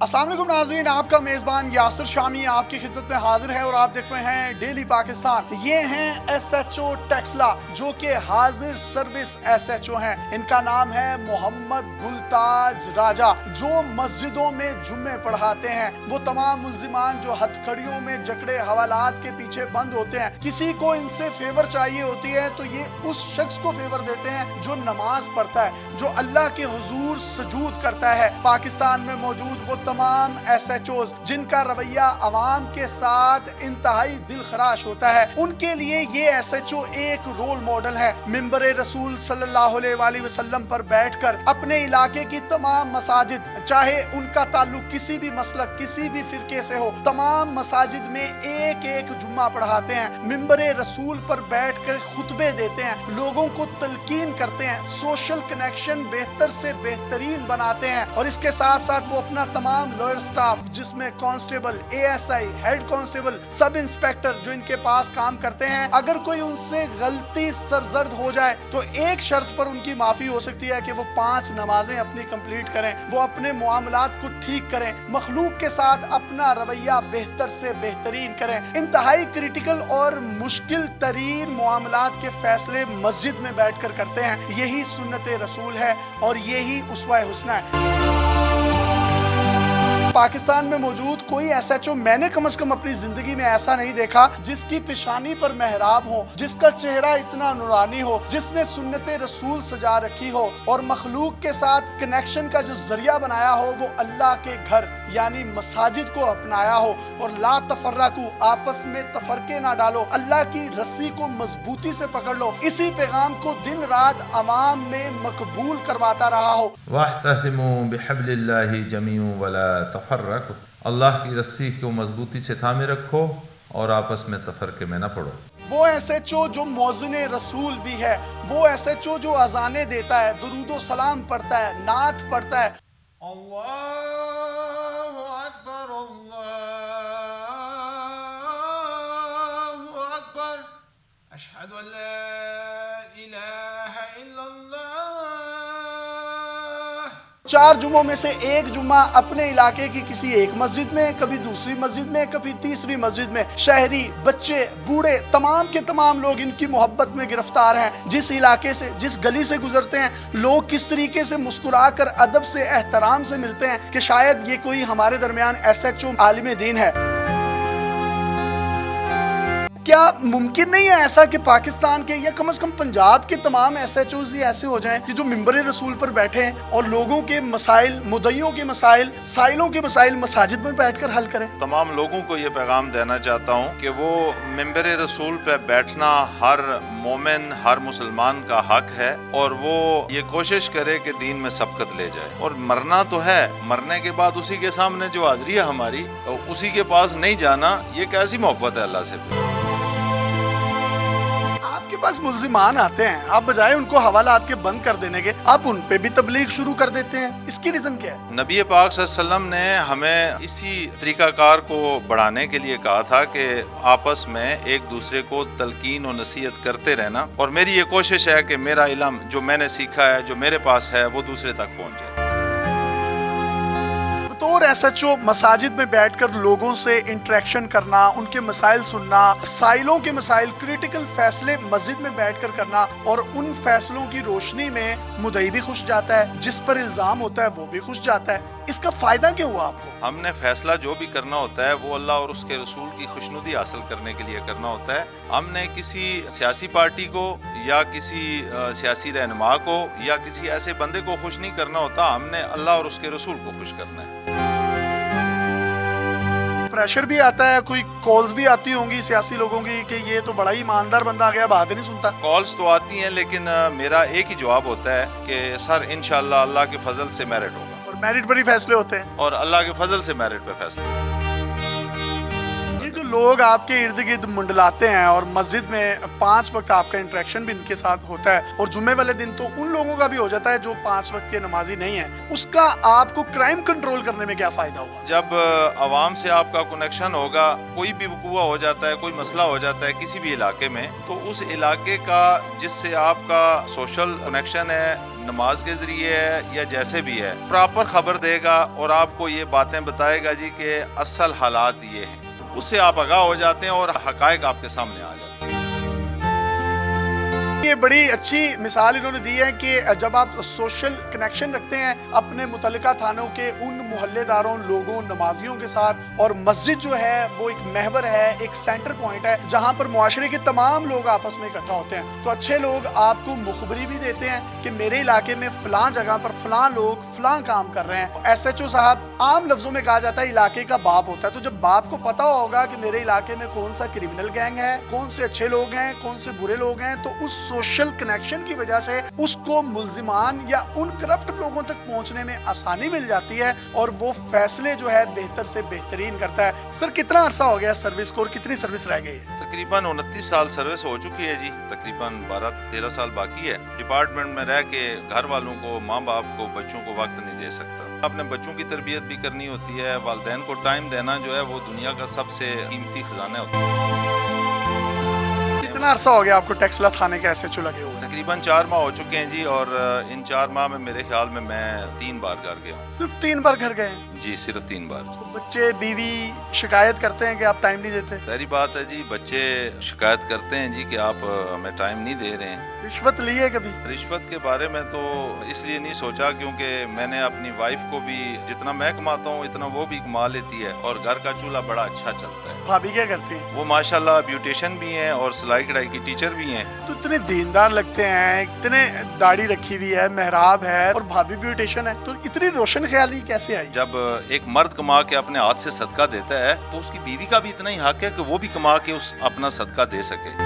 अस्सलाम वालेकुम नाज़रीन, आपका मेज़बान यासिर शामी आपकी खिदमत में हाजिर है और आप देख रहे हैं डेली पाकिस्तान। ये हैं SHO टेक्सला जो कि हाजिर सर्विस SHO हैं। इनका नाम है मोहम्मद गुलताज राजा, जो मस्जिदों में जुम्मे पढ़ाते हैं। वो तमाम मुल्जिमान जो हथकड़ियों में जकड़े हवालात के पीछे बंद होते हैं, किसी को इनसे फेवर चाहिए होती है तो ये उस शख्स को फेवर देते हैं जो नमाज पढ़ता है, जो अल्लाह के हुजूर सजूद करता है। पाकिस्तान में मौजूद वो तमाम SHOs जिनका रवैया अवाम के साथ इंतहाई दिल खराश होता है, उनके लिए ये SHO एक रोल मॉडल है। मिंबर रसूल सल्लल्लाहु अलैहि वसल्लम पर बैठकर अपने इलाके की तमाम मसाजिद, चाहे उनका ताल्लुक किसी भी मसलक किसी भी फिरके से हो, तमाम मसाजिद में एक एक जुम्मा पढ़ाते हैं। मिंबर रसूल पर बैठकर खुतबे देते हैं, लोगों को तलकीन करते हैं, सोशल कनेक्शन बेहतर से बेहतरीन बनाते हैं। और इसके साथ साथ वो अपना तमाम लॉयर स्टाफ, जिसमें constable, ASI, head constable, sub inspector जो इनके पास काम करते हैं, अगर कोई उनसे गलती सरजर्द हो जाए तो एक शर्त पर उनकी माफी हो सकती है कि वो 5 नमाजें अपनी कंप्लीट करें, वो अपने मुआमलात को ठीक करें, मखलूक के साथ अपना रवैया बेहतर से बेहतरीन करें। इंतहाई क्रिटिकल और मुश्किल तरीन मुआमलात के फैसले मस्जिद में बैठकर करते हैं। यही सुन्नत रसूल है और यही उसवा हुस्ना है। पाकिस्तान में मौजूद कोई SHO मैंने कम से कम अपनी जिंदगी में ऐसा नहीं देखा जिसकी पेशानी पर मेहराब हो, जिसका चेहरा इतना नूरानी हो, जिसने सुन्नत रसूल सजा रखी हो और मखलूक के साथ कनेक्शन का जो जरिया बनाया हो वो अल्लाह के घर यानी मसाजिद को अपनाया हो। और ला तफर्रकू, आपस में तफरके ना डालो, अल्लाह की रस्सी को मजबूती से पकड़ लो, इसी पैगाम को दिन रात अवाम में मकबूल करवाता रहा हो। वअतसिमू बिहब्लिल्लाहि जमीअन वला तफर्रकू, अल्लाह की रस्सी को मजबूती से थामे रखो और आपस में तफरके में न पड़ो। वो SHO जो मौज़िन रसूल भी है, वो SHO जो अजाने देता है, दुरूदो सलाम पढ़ता है, नात पढ़ता है। अल्लाहु अकबर, अल्लाहु अकबर, अशहदु अल्ला इलाहा इल्लल्लाह। 4 जुम्मों में से एक जुम्मा अपने इलाके की किसी एक मस्जिद में, कभी दूसरी मस्जिद में, कभी तीसरी मस्जिद में। शहरी, बच्चे, बूढ़े, तमाम के तमाम लोग इनकी मोहब्बत में गिरफ्तार हैं। जिस इलाके से, जिस गली से गुजरते हैं, लोग किस तरीके से मुस्कुरा कर अदब से, एहतराम से मिलते हैं कि शायद ये कोई हमारे दरमियान SHO आलिम दीन है। क्या मुमकिन नहीं है ऐसा कि पाकिस्तान के या कम से कम पंजाब के तमाम SHOs ही ऐसे हो जाएं कि जो मिंबर रसूल पर बैठे हैं और लोगों के मसाइल, मुद्दइयों के मसाइल, साइलों के मसाइल मसाजिद में बैठकर हल करें? तमाम लोगों को ये पैगाम देना चाहता हूँ कि वो मिंबर रसूल पे बैठना हर मोमिन, हर मुसलमान का हक है और वो ये कोशिश करे कि दीन में सबकत ले जाए। और मरना तो है, मरने के बाद उसी के सामने जो हाज़री है हमारी, तो उसी के पास नहीं जाना, ये कैसी मोहब्बत है अल्लाह से। आपके पास मुल्जिमान आते हैं, आप बजाय उनको हवालात के बंद कर देने के, आप उन पे भी तबलीग शुरू कर देते हैं। इसकी रीजन क्या है? नबी पाक सल्लल्लाहु अलैहि वसल्लम ने हमें इसी तरीकाकार को बढ़ाने के लिए कहा था कि आपस में एक दूसरे को तलकीन और नसीहत करते रहना। और मेरी ये कोशिश है कि मेरा इल्म जो मैंने सीखा है, जो मेरे पास है, वो दूसरे तक पहुँच जाए। और SHO मसाजिद में बैठकर लोगों से इंटरेक्शन करना, उनके मसाइल सुनना, साइलों के मसाइल, क्रिटिकल फैसले मस्जिद में बैठकर करना और उन फैसलों की रोशनी में मुद्दई भी खुश जाता है, जिस पर इल्जाम होता है वो भी खुश जाता है। इसका फायदा क्या हुआ आपको? हमने फैसला जो भी करना होता है वो अल्लाह और उसके रसूल की खुशनुदी हासिल करने के लिए करना होता है। हमने किसी सियासी पार्टी को या किसी सियासी रहनुमा को या किसी ऐसे बंदे को खुश नहीं करना होता, हमने अल्लाह और उसके रसूल को खुश करना है। प्रेशर भी आता है, कोई कॉल्स भी आती होंगी सियासी लोगों की कि ये तो बड़ा ही ईमानदार बंदा आ गया, बात नहीं सुनता? कॉल्स तो आती हैं, लेकिन मेरा एक ही जवाब होता है कि सर इंशाल्लाह अल्लाह के फजल से मेरिट होगा। और मेरिट पर ही फैसले होते हैं और अल्लाह के फजल से मेरिट पे फैसले। ये जो लोग आपके इर्द गिर्द मुंडलाते हैं और मस्जिद में 5 वक्त आपका इंटरेक्शन भी इनके साथ होता है और जुम्मे वाले दिन तो उन लोगों का भी हो जाता है जो 5 वक्त के नमाजी नहीं है, उसका आपको क्राइम कंट्रोल करने में क्या फायदा हुआ? जब आवाम से आपका कनेक्शन होगा, कोई भी वक़ूआ हो जाता है, कोई मसला हो जाता है किसी भी इलाके में, तो उस इलाके का जिससे आपका सोशल कनेक्शन है, نماز کے ذریعے ہے یا جیسے بھی ہے پراپر خبر دے گا اور آپ کو یہ باتیں بتائے گا جی کہ اصل حالات یہ ہیں، اس سے آپ آگاہ ہو جاتے ہیں اور حقائق آپ کے سامنے آ جاتے ہیں۔ یہ بڑی اچھی مثال انہوں نے دی ہے کہ جب آپ سوشل کنیکشن رکھتے ہیں اپنے متعلقہ تھانوں کے ان محلے داروں، لوگوں، نمازیوں کے ساتھ، اور مسجد جو ہے وہ ایک محور ہے، ایک سینٹر پوائنٹ ہے جہاں پر معاشرے کے تمام لوگ آپس میں اکٹھا ہوتے ہیں، تو اچھے لوگ آپ کو مخبری بھی دیتے ہیں کہ میرے علاقے میں فلاں جگہ پر فلاں لوگ فلاں کام کر رہے ہیں۔ ایس ایچ او صاحب عام لفظوں میں کہا جاتا ہے علاقے کا باپ ہوتا ہے، تو جب باپ کو پتا ہوگا کہ میرے علاقے میں کون سا کرمنل گینگ ہے، کون سے اچھے لوگ ہیں، کون سے برے لوگ ہیں، تو اس سوشل کنیکشن کی وجہ سے اس کو ملزمان یا ان کرپٹ لوگوں تک پہنچنے میں آسانی مل جاتی ہے اور وہ فیصلے جو ہے بہتر سے بہترین کرتا ہے۔ سر کتنا عرصہ ہو گیا سروس کو اور کتنی سروس رہ گئی ہے؟ تقریباً 29 سال سروس ہو چکی ہے جی، تقریباً 12-13 سال باقی ہے۔ ڈپارٹمنٹ میں رہ کے گھر والوں کو، ماں باپ کو، بچوں کو وقت نہیں دے سکتا۔ اپنے بچوں کی تربیت بھی کرنی ہوتی ہے، والدین کو ٹائم دینا جو ہے وہ دنیا کا سب سے قیمتی خزانہ ہوتا ہے۔ کتنا عرصہ ہو گیا آپ کو ٹیکسلا تھانے کے ایس ایچ او لگے ہوئے؟ تقریباً 4 ماہ ہو چکے ہیں جی، اور ان 4 ماہ میں میرے خیال میں 3 بار گھر گیا ہوں۔ صرف 3 بار گھر گئے ہیں؟ جی صرف 3 بار۔ بچے بیوی شکایت کرتے ہیں کہ آپ ٹائم نہیں دیتے؟ ظاہری بات ہے جی، بچے شکایت کرتے ہیں جی کہ آپ ہمیں ٹائم نہیں دے رہے ہیں۔ رشوت لی ہے کبھی؟ رشوت کے بارے میں تو اس لیے نہیں سوچا کیونکہ میں نے اپنی وائف کو بھی جتنا میں کماتا ہوں اتنا وہ بھی کما لیتی ہے، اور گھر کا چولہا بڑا اچھا چلتا ہے۔ بھابھی کیا کرتی ہیں؟ وہ ماشاءاللہ بیوٹیشن بھی ہیں اور سلائی کڑھائی کی ٹیچر بھی ہیں۔ تو اتنے دیندار لگتے ہیں، اتنے داڑھی رکھی ہوئی ہے، محراب ہے، اور بھابھی بیوٹیشن ہے، تو اتنی روشن خیالی کیسے آئی؟ جب ایک مرد کما کے اپنے ہاتھ سے صدقہ دیتا ہے تو اس کی بیوی کا بھی اتنا ہی حق ہے کہ وہ بھی کما کے اپنا صدقہ دے سکے۔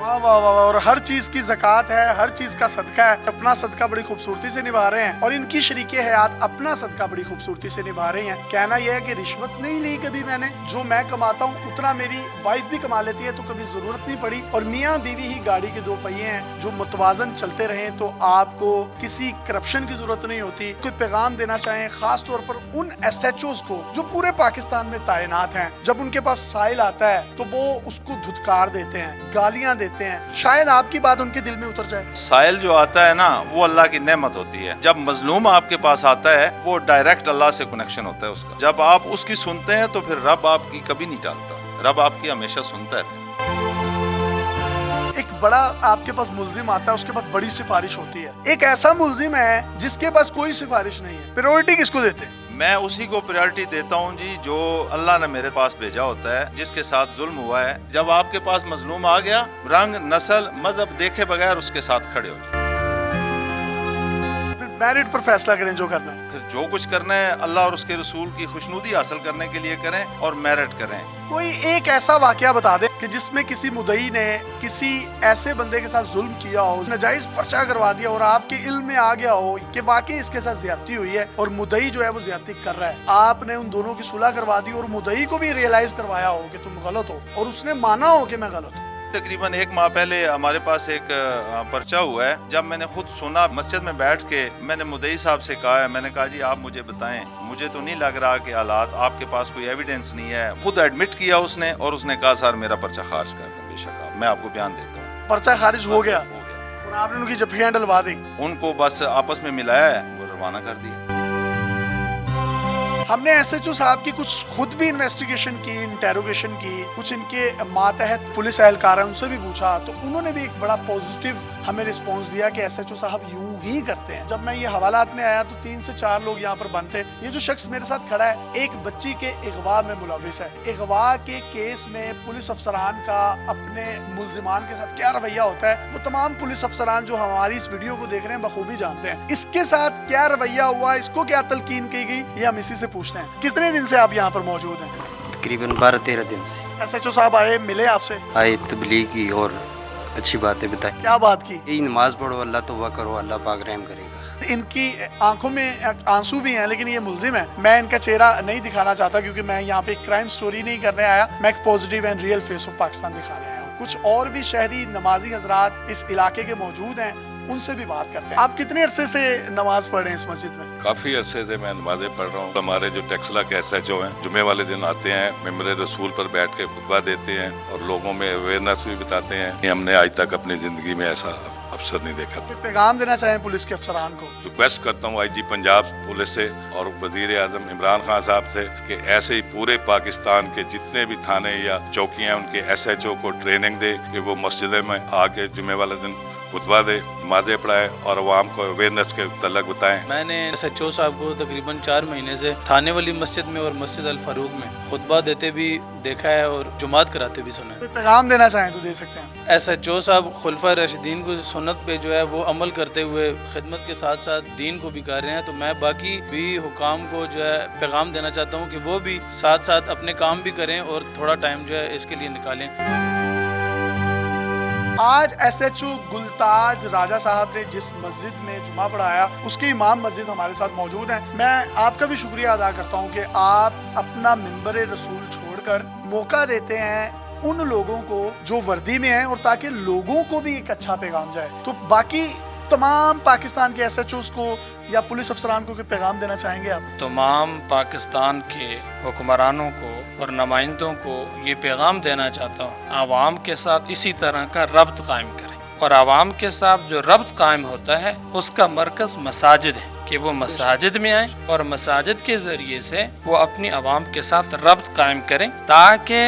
واہ واہ واہ، اور ہر چیز کی زکوٰۃ ہے، ہر چیز کا صدقہ ہے، اپنا صدقہ بڑی خوبصورتی سے نبھا رہے ہیں، اور ان کی شریک حیات اپنا صدقہ بڑی خوبصورتی سے نبھا رہی ہیں۔ کہنا یہ ہے کہ رشوت نہیں لی کبھی میں نے، جو میں کماتا ہوں اتنا میری وائف بھی کما لیتی ہے، تو کبھی ضرورت نہیں پڑی، اور میاں بیوی ہی گاڑی کے 2 پہیے ہیں جو متوازن چلتے رہیں، تو آپ کو کسی کرپشن کی ضرورت نہیں ہوتی۔ کوئی پیغام دینا چاہیں خاص طور پر ان ایس ایچ اوز کو جو پورے پاکستان میں تعینات ہیں، جب ان کے پاس سائل آتا ہے تو وہ اس کو دھتکار دیتے ہیں، گالیاں دیتے ہیں، شاید آپ کی بات ان کے دل میں اتر جائے۔ سائل جو آتا ہے نا وہ اللہ کی نعمت ہوتی ہے، جب مظلوم آپ کے پاس آتا ہے وہ ڈائریکٹ اللہ سے کنیکشن ہوتا ہے اس کا، جب آپ اس کی سنتے ہیں تو پھر رب آپ کی کبھی نہیں ٹالتا، رب آپ کی ہمیشہ سنتا ہے۔ ایک بڑا آپ کے پاس ملزم آتا ہے، اس کے بعد بڑی سفارش ہوتی ہے، ایک ایسا ملزم ہے جس کے پاس کوئی سفارش نہیں ہے، پریورٹی کس کو دیتے ہیں؟ میں اسی کو پریورٹی دیتا ہوں جی جو اللہ نے میرے پاس بھیجا ہوتا ہے، جس کے ساتھ ظلم ہوا ہے۔ جب آپ کے پاس مظلوم آ گیا، رنگ، نسل، مذہب دیکھے بغیر اس کے ساتھ کھڑے ہو جائیں۔ پھر میرٹ پر فیصلہ کریں جو کرنا ہے، پھر جو کچھ کرنا ہے اللہ اور اس کے رسول کی خوشنودی حاصل کرنے کے لیے کریں اور میرٹ کریں۔ کوئی ایک ایسا واقعہ بتا دیں کہ جس میں کسی مدعی نے کسی ایسے بندے کے ساتھ ظلم کیا ہو، ناجائز پرچہ کروا دیا اور آپ کے علم میں آ گیا ہو کہ واقعی اس کے ساتھ زیادتی ہوئی ہے اور مدعی جو ہے وہ زیادتی کر رہا ہے، آپ نے ان دونوں کی صلح کروا دی اور مدعی کو بھی ریئلائز کروایا ہو کہ تم غلط ہو اور اس نے مانا ہو کہ میں غلط ہوں۔ تقریباً 1 ماہ پہلے ہمارے پاس ایک پرچہ ہوا ہے، جب میں نے خود سنا مسجد میں بیٹھ کے، میں نے مدعی صاحب سے کہا ہے، میں نے کہا جی آپ مجھے بتائیں، مجھے تو نہیں لگ رہا کہ حالات، آپ کے پاس کوئی ایویڈنس نہیں ہے۔ خود ایڈمٹ کیا اس نے اور اس نے کہا سر میرا پرچہ خارج کر دیں، بے شک میں آپ کو بیان دیتا ہوں۔ پرچہ خارج ہو گیا اور آپ نے ان کی جفیاں ڈلوا دی، ان کو بس آپس میں ملایا ہے، وہ روانہ کر دیا۔ ہم نے ایس ایچ او صاحب کی کچھ خود بھی انویسٹیگیشن کی، انٹیروگیشن کی، کچھ ان کے ماتحت پولیس اہلکار ہیں ان سے بھی پوچھا، تو انہوں نے بھی ایک بڑا پوزیٹیو ہمیں رسپانس دیا کہ ایس ایچ او صاحب یوں ہی کرتے ہیں۔ جب میں یہ حوالات میں آیا تو 3 سے 4 لوگ یہاں پر بند تھے۔ یہ جو شخص میرے ساتھ کھڑا ہے ایک بچی کے اغوا میں ملوث ہے۔ اغوا کے کیس میں پولیس افسران کا اپنے ملزمان کے ساتھ کیا رویہ ہوتا ہے وہ تمام پولیس افسران جو ہماری اس ویڈیو کو دیکھ رہے ہیں بخوبی جانتے ہیں۔ اس کے ساتھ کیا رویہ ہوا، اس کو کیا تلقین کی گئی، یہ ہم اسی سے پوچھتے ہیں۔ کتنے دن سے آپ یہاں پر موجود ہیں؟ تقریباً 12-13 دن سے ایس ایچ او صاحب آئے، ملے آپ سے، آئے، تبلیغ کی اور اچھی باتیں بتائیں۔ کیا بات کی؟ یہی نماز پڑھو، اللہ توبہ کرو، اللہ پاک رحم کرے گا۔ ان کی آنکھوں میں آنسو بھی ہیں لیکن یہ ملزم ہے۔ میں ان کا چہرہ نہیں دکھانا چاہتا کیونکہ میں یہاں پہ کرائم سٹوری نہیں کرنے آیا، میں ایک positive and real face of Pakistan دکھانے آیا ہوں۔ کچھ اور بھی شہری نمازی حضرات اس علاقے کے موجود ہیں، ان سے بھی بات کرتے ہیں۔ آپ کتنے عرصے سے نماز پڑھ رہے ہیں اس مسجد میں؟ کافی عرصے سے میں نمازیں پڑھ رہا ہوں۔ ہمارے جو ٹیکسلا کے ایس ایچ او ہیں جمعے والے دن آتے ہیں، ممبر رسول پر بیٹھ کے خطبہ دیتے ہیں اور لوگوں میں اویئرنیس بھی بتاتے ہیں۔ ہم نے آج تک اپنی زندگی میں ایسا अफसर नहीं देखा। पैगाम देना चाहें पुलिस के अफसरान को? रिक्वेस्ट करता हूँ आईजी पंजाब पुलिस से और वजीर आजम इमरान खान साहब से कि ऐसे ही पूरे पाकिस्तान के जितने भी थाने या चौकियाँ उनके SHO को ट्रेनिंग दे कि वो मस्जिद में आके जुमे वाले दिन खुतबा दे, नमाज़ें पढ़ाएं और अवाम को अवेयरनेस के तलक बताएं। मैंने SHO साहब को तकरीबन 4 महीने से थाने वाली मस्जिद में और मस्जिद अल फारूक में खुतबा देते भी देखा है और जुमात कराते भी सुना है। पैगाम देना चाहें तो दे सकते हैं। SHO साहब खुलफा राशिदीन को सुन्नत पे जो है वो अमल करते हुए खिदमत के साथ साथ दीन को भी कर रहे हैं, तो मैं बाकी भी हुकाम को जो है पैगाम देना चाहता हूँ कि वो भी साथ साथ अपने काम भी करें और थोड़ा टाइम जो है इसके लिए निकालें। आज SHO गुलताज राजा साहब ने जिस मस्जिद में जुमा पढ़ाया उसके इमाम मस्जिद हमारे साथ मौजूद हैं। मैं आपका भी शुक्रिया अदा करता हूं कि आप अपना मिंबर रसूल छोड़कर मौका देते हैं उन लोगों को जो वर्दी में हैं और ताकि लोगों को भी एक अच्छा पैगाम जाए। तो बाकी तमाम पाकिस्तान के SHOs को या पुलिस अफसरान को पैगाम देना चाहेंगे आप? तमाम पाकिस्तान के हुक्मरानों को और नुमाइंदों को ये पैगाम देना चाहता हूँ, आवाम के साथ इसी तरह का रब्त कायम करें और आवाम के साथ जो रब्त कायम होता है उसका मरकज़ मसाजिद है कि वो मसाजिद में आए और मसाजिद के ज़रिए से वो अपनी आवाम के साथ रब्त कायम करें ताकि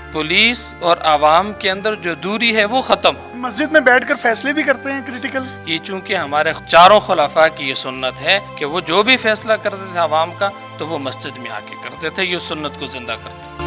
पुलिस और आवाम के अंदर जो दूरी है वो ख़त्म हो। मस्जिद में बैठकर फैसले भी करते हैं क्रिटिकल? ये चूँकि हमारे चारों खुलाफा की ये सुन्नत है कि वो जो भी फैसला करते थे आवाम का तो वो मस्जिद में आके करते थे, ये सुन्नत को जिंदा करते।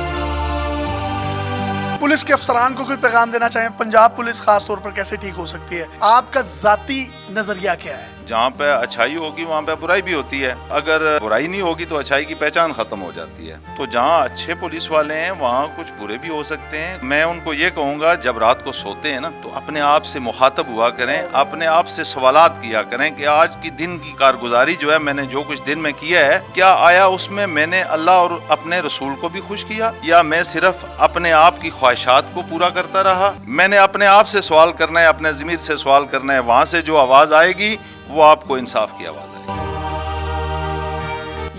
पुलिस के अफसरान को कोई पैगाम देना चाहें? पंजाब पुलिस खास तौर पर कैसे ठीक हो सकती है? आपका जाती नजरिया क्या है? जहाँ पे अच्छाई होगी वहाँ पे बुराई भी होती है, अगर बुराई नहीं होगी तो अच्छाई की पहचान खत्म हो जाती है। तो जहाँ अच्छे पुलिस वाले हैं वहाँ कुछ बुरे भी हो सकते हैं। मैं उनको ये कहूँगा जब रात को सोते हैं ना तो अपने आप से मुखातब हुआ करें, अपने आप से सवालात किया करें कि आज की दिन की कारगुजारी जो है मैंने जो कुछ दिन में किया है क्या आया उसमें मैंने अल्लाह और अपने रसूल को भी खुश किया या मैं सिर्फ अपने आप की ख्वाहिशात को पूरा करता रहा। मैंने अपने आप से सवाल करना है, अपने ज़मीर से सवाल करना है, वहाँ से जो आवाज़ आएगी वो आपको इंसाफ की आवाज़ आएगी।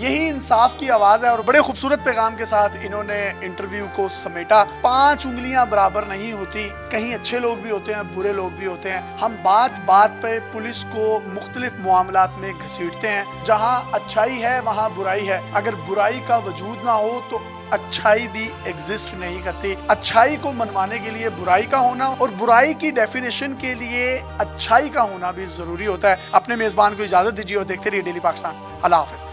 यही इंसाफ की आवाज़ है और बड़े खूबसूरत पैगाम के साथ इन्होंने इंटरव्यू को समेटा। 5 उंगलियां बराबर नहीं होती, कहीं अच्छे लोग भी होते हैं, बुरे लोग भी होते हैं। हम बात बात पे पुलिस को मुख्तलिफ मामलात में घसीटते हैं। जहां अच्छाई है वहां बुराई है, अगर बुराई का वजूद ना हो तो अच्छाई भी एग्जिस्ट नहीं करती। अच्छाई को मनवाने के लिए बुराई का होना और बुराई की डेफिनेशन के लिए अच्छाई का होना भी जरूरी होता है। अपने मेजबान को इजाजत दीजिए और देखते रहिए डेली पाकिस्तान। अल्लाह हाफिज।